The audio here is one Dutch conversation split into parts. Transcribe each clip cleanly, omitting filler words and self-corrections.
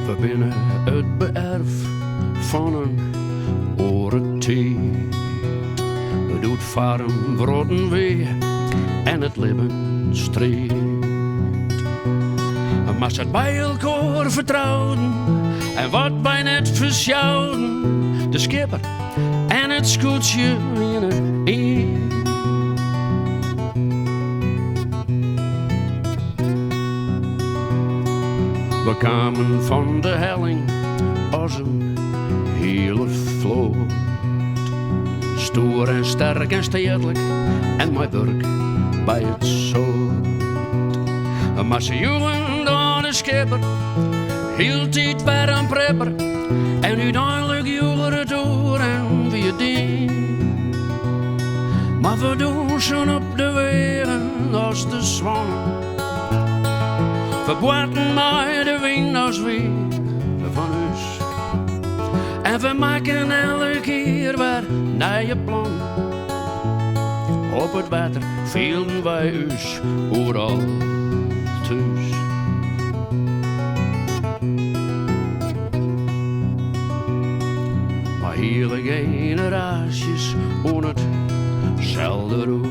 We binnen het beërf van een oorentijd. We doet varen broden weer en het leven strijd. Maar ze het bij elkaar vertrouwen en wat bij net versjouden. De schipper en het scootje in het een. We kwamen van de helling als een hele vloot. Stoer en sterk en stedelijk en mijn werk bij het zoot. Maar ze jongen door de schipper, hield iets bij een prepper. En uiteindelijk joegen het door en wie het ding. Maar we doen ze op de wegen als de zwanen. We boeten maar de wind als weer van ons. En we maken elke keer weer nieuwe plannen. Op het water vielen wij ons overal thuis. Maar hele generaties on hetzelfde roer.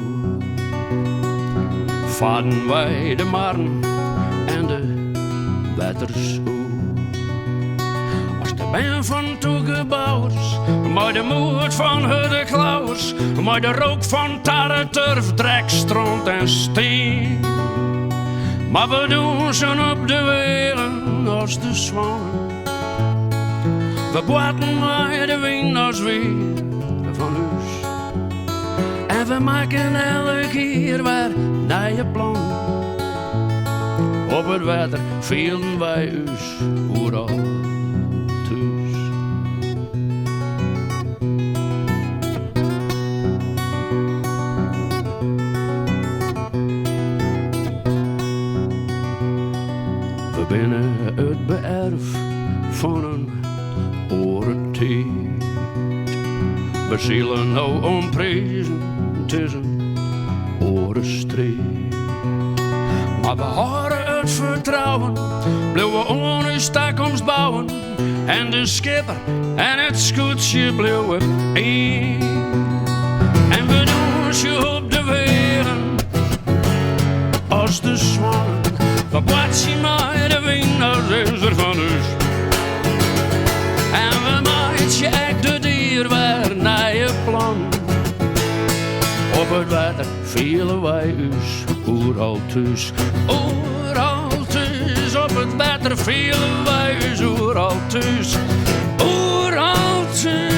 Vaden wij de marn en de watersoer. Als de ben van toegebouwers, maar de moed van huddeklauwers, maar de rook van tarre, turf, drek, stront en steen. Maar we doen ze op de wegen als de zwanen. We boeten maar de wind als weer van ons. En we maken elke keer weer nieuwe plannen. Op het water vielen wij ons overal thuis. We binnen het beërf van een oorentijd. We zullen nou omprezen, het is een orenstrijd. Maar we houden het vertrouwen, bleven ons toekomst bouwen. En de schipper en het scootje bleven één. En we doen ze op de wegen als de zwanen. We boetsen maar de wind als is er van ons. En we maken echt de dier weer naar je plan. Op het water vielen wij ons overal thuis. Overal thuis, op het water vielen wij ons overal thuis. Overal thuis,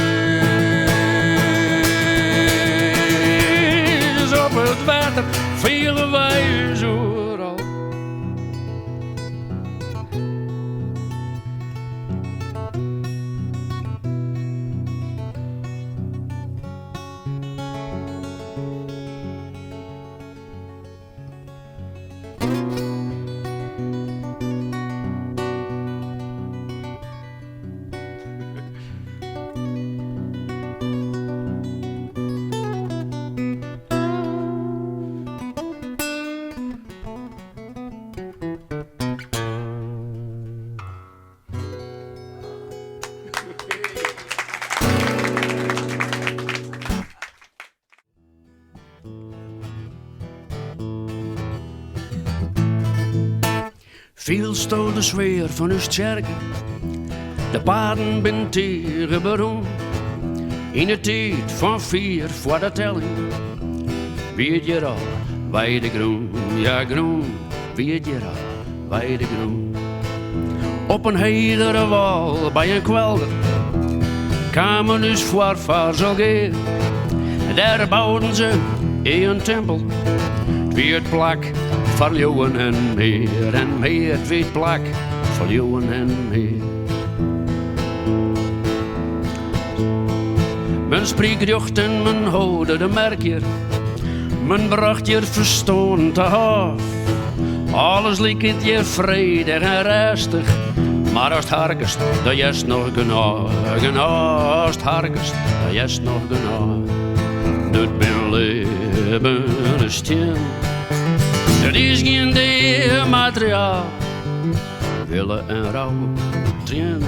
op het water vielen wij ons overal. Veel stoot de sfeer van uw kerken, de paden ben tegen beroemd. In de tijd van 4 voor de telling, weet je al, wij de groen, ja groen, weet je al, wij de groen. Op een heldere wal bij een kwelder, kwamen dus voorvaars al geer. Daar bouwden ze een tempel, wie het plak. Voor leeuwen en meer, het weet plak, voor leeuwen en meer. Men spreekt en men hoorde de merkje, men bracht je verstoon te hof. Alles liep het je vredig en rustig, maar als het harkest, dat is nog genoeg. Als het harkest, dat is nog genoeg. Dat ben leven een stil. Dat is geen materiaal, willen en rouw, trainen.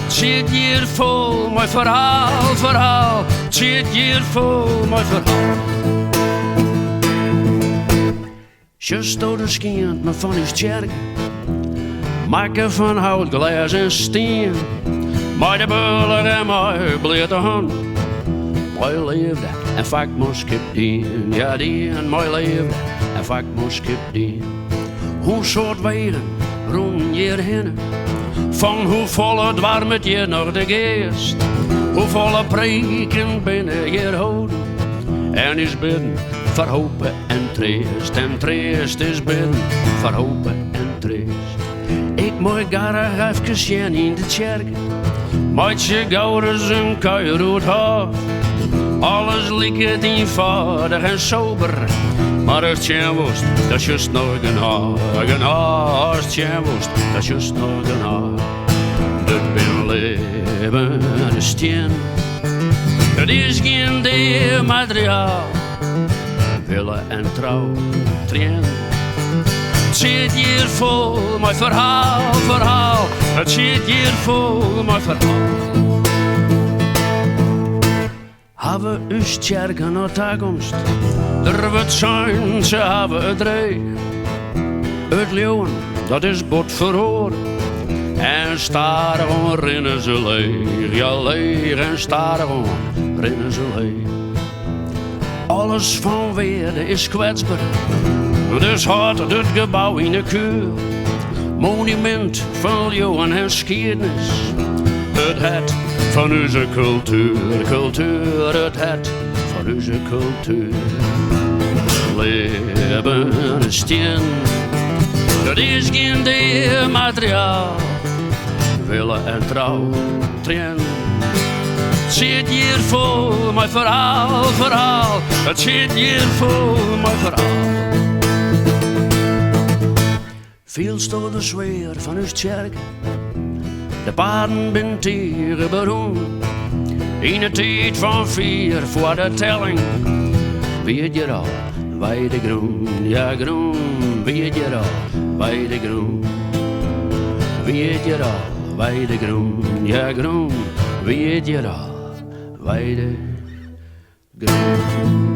Zit hier vol mijn verhaal, zit hier vol mijn verhaal. Just door de skient me van is tjerk, maken van hout, glas en steen. Maar de buller en mij bleef de hand. Mij leefde en vaak moest ik dien, ja dien. Mij leefde en vaak moest ik dien. Hoe soort wegen rond hierheen, van hoe vol het warm met je nog de geest. Hoe volle preken binnen je houden. En is bidden voor hopen en treest. En treest is bidden voor hopen en treest. Ik moet graag even zien in de kerk. Met je gouders en kuier uit hoofd. Alles lijkt eenvoudig en sober. Maar als je woest, dat is juist nog een haar. Als je woest, dat is juist nog een haar. Dat ben leven een steen. Dat is geen materiaal. Willen en trouw, trainen. Het zit hier vol mijn verhaal. Het zit hier vol mijn verhaal. Hebben uw kerken naar toekomst, er wordt zijn, ze hebben het rij. Het leeuwen, dat is bot verhoor. En staren rennen ze leeg, ja leeg en staren rennen ze leeg. Alles van weerde is kwetsbaar, dus houdt het gebouw in de keur. Monument van leeuwen en geschiedenis, het het van onze cultuur, het het van onze cultuur. Leven een steen, dat is geen materiaal. Willen en trouw, trainen. Het zit hier vol mijn verhaal. Het zit hier vol mijn verhaal. Veel stond de zweer van uw kerk. De paarden ben tegen beroemd. In de tijd van 4 voor de telling. Weet je al, wij de groen, ja groen. Weet je al, wij de groen. Weet je al, wij de groen, ja groen. Weet je al, wij de groen.